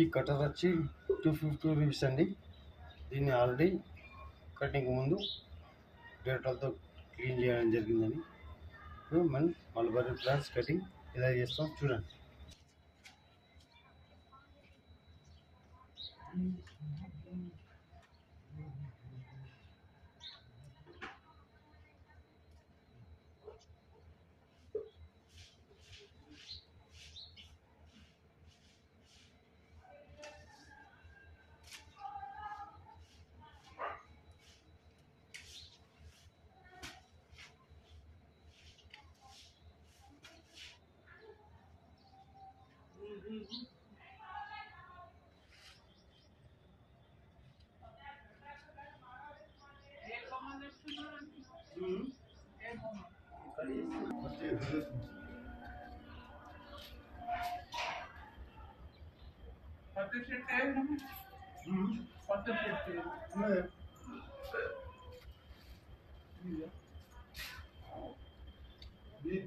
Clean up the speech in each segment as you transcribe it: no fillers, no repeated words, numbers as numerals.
ఈ కటర్ వచ్చి 250 రూపీస్ అండి. దీన్ని ఆల్రెడీ కటింగ్ ముందు డేటాలతో క్లీన్ చేయడం జరిగిందని. ఇప్పుడు మనం మల్బరీ ప్లాంట్స్ కటింగ్ ఎలా చేస్తాం చూడండి.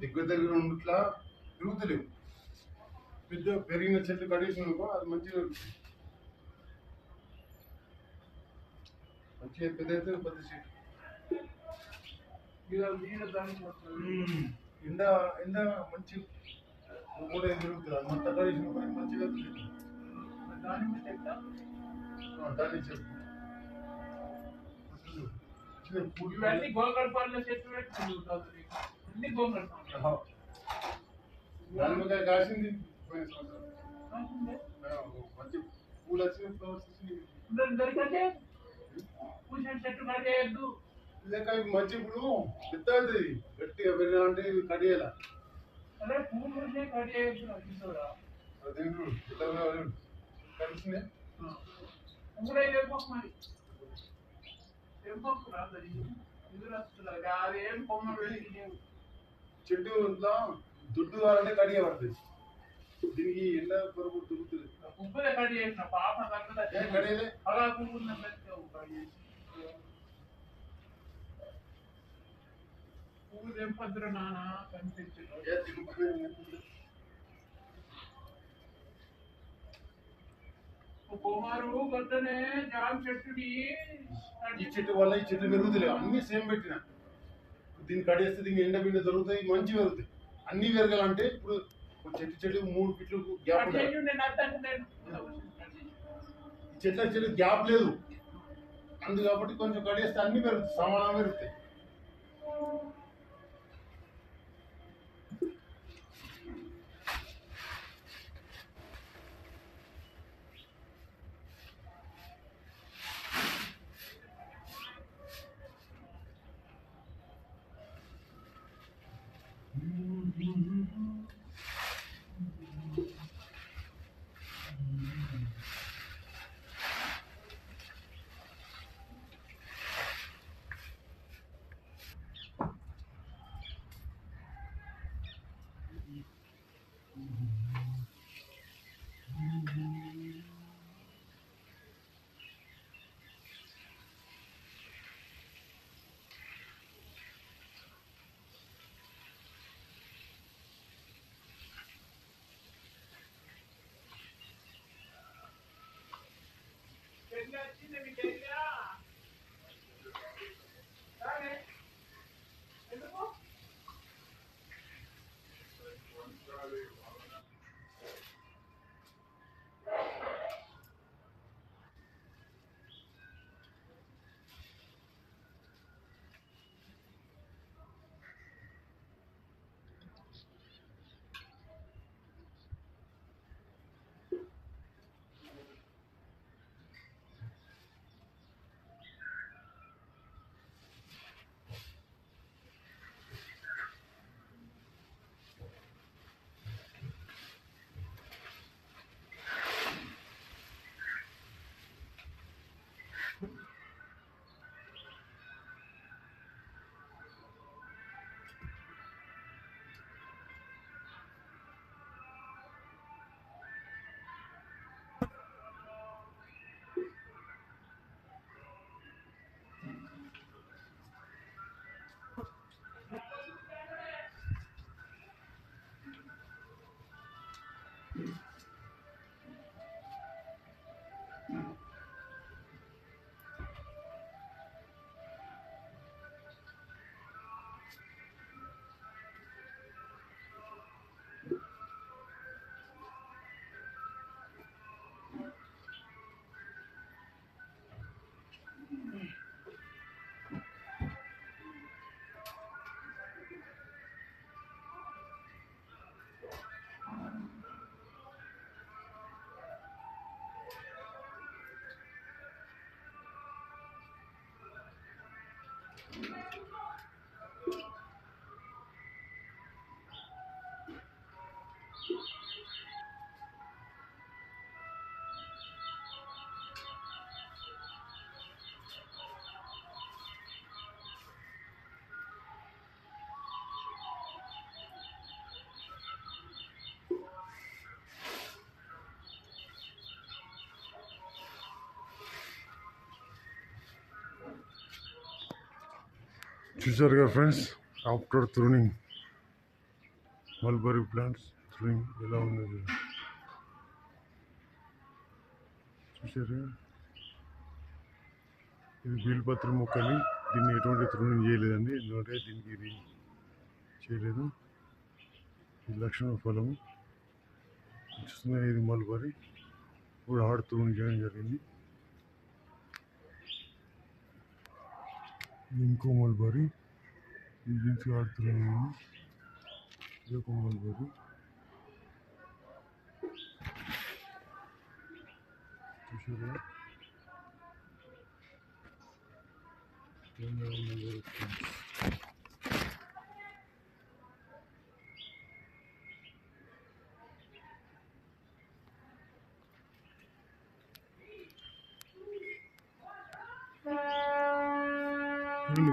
దగ్గర దగ్గర ఉన్నట్లా తిరుగుతలేవు. పెద్ద పెరిగిన చెట్లు కడేసినాకో అది మంచిగా పెద్ద పెద్ద చెట్టు ఎండ ఎండ మంచి కూడా తిరుగుతుంది. అంత కడేసిన మంచిగా దాన్ని చెప్పు ఇవన్నీ గోకర్పల్లి చెట్లు పెట్టుకుంటుంది. దానిమ్మకాయ కాసింది పోయిన సంవత్సరం. మంచి పూలు వచ్చి ఫ్లవర్స్ దొరికితే పూసిన చెట్టు కట్టేయద్దు. ఇదేకా మంచి ఇప్పుడు పెద్ద అవుతుంది. గట్టిగా పెరిగాలంటే ఇవి కడియాల. అదే పూలు పూసే కట్టేయద్దు. కలిసినాయి మరి అదేం కొమ్మ చెట్టు ఇంట్లో దుడ్డు కావాలంటే కడియ పడుతుంది. దీనికి ఎండ పొరుగు దొరుకుతుంది. పువ్వులే కడి చేసిన పాప కడియలే అలా పువ్వులు పువ్వులు తెంపద్దురు నాన్న కనిపించదు. కుమారు గొడ్డనే జామ చెట్టుని ఈ చెట్టు వల్ల ఈ చెట్లు పెరుగుతలేవు. అన్ని సేమ్ పెట్టిన దీన్ని కడేస్తే దీనికి ఎండ బిండ దొరుకుతాయి. మంచి పెరుగుతాయి. అన్ని పెరగాలంటే ఇప్పుడు చెట్టు 3 ఫీట్లు గ్యాప్ చెట్టు గ్యాప్ లేదు. అందు కాబట్టి కొంచెం కడేస్తే అన్ని పెరుగుతాయి. సమానంగా పెరుగుతాయి. చూసారుగా ఫ్రెండ్స్, ఆఫ్టర్ త్రూనింగ్ మల్బరీ ప్లాంట్స్ త్రూనింగ్ ఎలా ఉన్నది చూసారా. ఇది బీల్పత్ర మొక్కని, దీన్ని ఎటువంటి త్రూనింగ్ చేయలేదండి, ఎందుకంటే దీనికి ఇది చేయలేదు. ఇది లక్షణ ఫలము చూస్తున్నా. ఇది మల్బరీ ఇప్పుడు హార్డ్ త్రూనింగ్ చేయడం జరిగింది. ఇంకో మల్బరీ ఇది హార్డ్ త్రూనింగ్, ఇదొక మల్బరీ. చూసారా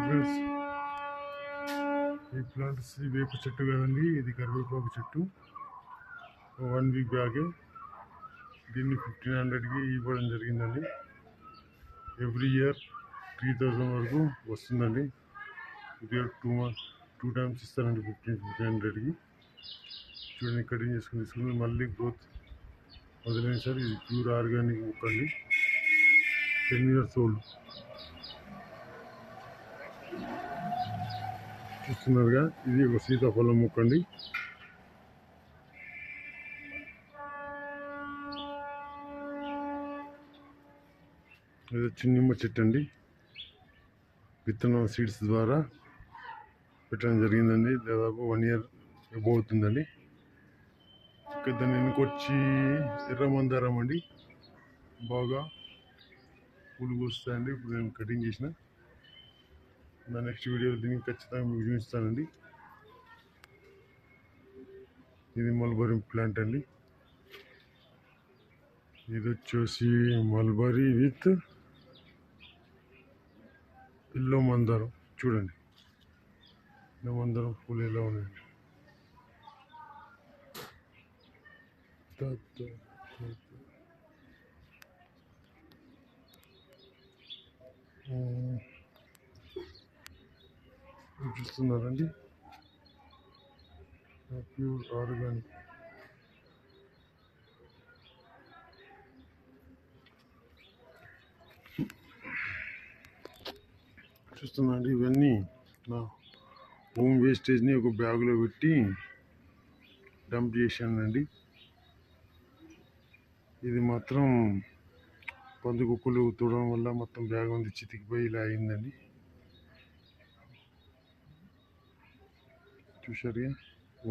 ఫ్రెండ్స్. ఈ ప్లాంట్స్ వేప చెట్టు కదండి, ఇది కరివేపాకు చెట్టు. 1 వీక్ బ్యాగే దీన్ని 1500కి ఇవ్వడం జరిగిందండి. ఎవ్రీ ఇయర్ 3000 వరకు వస్తుందండి. ఇది 2 టైమ్స్ ఇస్తారండి 1500కి. చూడండి, కటింగ్ చేసుకుని తీసుకుని మళ్ళీ గ్రోత్ వదిలేని సార్. ఇది ప్యూర్ ఆర్గానిక్ మొక్క అండి, 10 years ఓల్డ్. చూస్తున్నారుగా, ఇది ఒక సీతాఫలం మొక్క అండి. ఇది వచ్చి నిమ్మ చెట్టు అండి, విత్తనం సీడ్స్ ద్వారా పెట్టడం జరిగిందండి. దాదాపు 1 year ఎబో అవుతుందండి. దాన్ని వెనుకొచ్చి ఎర్ర మందారం అండి, బాగా పూలు వస్తాయండి. ఇప్పుడు నేను కటింగ్ చేసిన నా నెక్స్ట్ వీడియో దీనికి ఖచ్చితంగా మీకు చూపిస్తానండి. ఇది మల్బరీ ప్లాంట్ అండి. ఇది వచ్చేసి మల్బరీ విత్ ఎల్లో మందారం. చూడండి, ఎల్లో మందారం పూలు ఎలా ఉన్నాయండి. చూస్తున్నారండి, ప్యూర్ ఆర్గానిక్. చూస్తున్నాండి, ఇవన్నీ నా హోమ్ వేస్టేజ్ని ఒక బ్యాగులో పెట్టి డంప్ చేశానండి. ఇది మాత్రం పందుకుక్కలు తోడడం వల్ల మొత్తం బ్యాగ్ ఉంది చితికిపోయి ఇలా అయిందండి. చూసారుగా,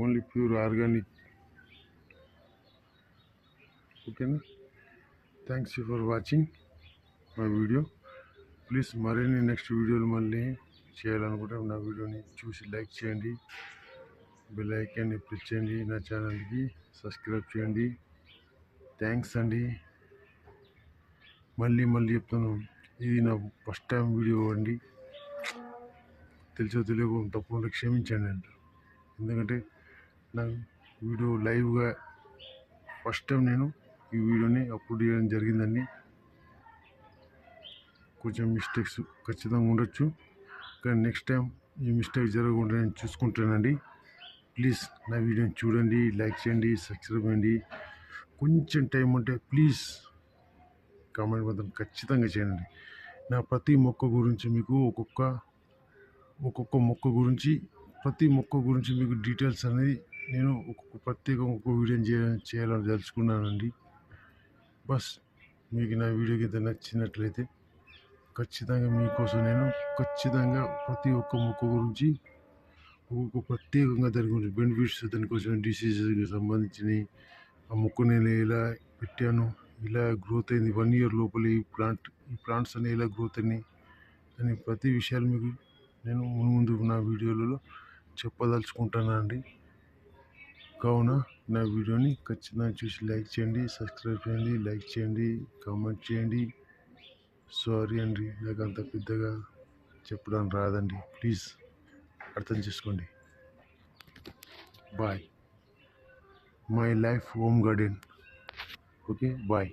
ఓన్లీ ప్యూర్ ఆర్గానిక్. ఓకేనా, thanks for watching my video. Please మరిన్ని నెక్స్ట్ వీడియోలు మళ్ళీ చేయాలనుకుంటే నా వీడియోని చూసి లైక్ చేయండి, బెల్ ఐకాన్ని ప్రెస్ చేయండి, నా ఛానల్కి సబ్స్క్రైబ్ చేయండి. థ్యాంక్స్ అండి. మళ్ళీ చెప్తాను, ఇది నా ఫస్ట్ టైం వీడియో అండి. తెలిసో తెలియకో తప్పకుండా క్షమించండి అండి. ఎందుకంటే నా వీడియో లైవ్గా ఫస్ట్ టైం నేను ఈ వీడియోని అప్లోడ్ చేయడం జరిగిందండి. కొంచెం మిస్టేక్స్ ఖచ్చితంగా ఉండొచ్చు, కానీ నెక్స్ట్ టైం ఈ మిస్టేక్ జరగకుండా నేను చూసుకుంటానండి. ప్లీజ్ నా వీడియోని చూడండి, లైక్ చేయండి, సబ్స్క్రైబ్ చేయండి. కొంచెం టైం ఉంటే ప్లీజ్ కామెంట్ మాత్రం ఖచ్చితంగా చేయండి. నా ప్రతి మొక్క గురించి మీకు ఒక్కొక్క మొక్క గురించి ప్రతి మొక్క గురించి మీకు డీటెయిల్స్ అనేది నేను ప్రత్యేకంగా ఒక్కొక్క వీడియో చేయాలని తెలుసుకున్నానండి. బస్ మీకు నా వీడియో కింద నచ్చినట్లయితే ఖచ్చితంగా మీకోసం నేను ఖచ్చితంగా ప్రతి ఒక్క మొక్క గురించి ఒక్కొక్క ప్రత్యేకంగా దాని గురించి బెనిఫిట్స్, దానికోసం డిసీజెస్కి సంబంధించినవి, ఆ మొక్క నేను ఎలా పెట్టాను, ఇలా గ్రోత్ అయింది 1 year లోపల ఈ ప్లాంట్స్ అనేవి ఎలా గ్రోత్ అయినాయి అని ప్రతి విషయాలు మీకు నేను ముందు నా వీడియోలలో చెప్పదలుచుకుంటానండి. కావున నా వీడియోని ఖచ్చితంగా చూసి లైక్ చేయండి, సబ్స్క్రైబ్ చేయండి, లైక్ చేయండి, కామెంట్ చేయండి. సారీ అండి, నాకు అంత పెద్దగా చెప్పడానికి రాదండి, ప్లీజ్ అర్థం చేసుకోండి. Bye. My life home garden. Okay, bye.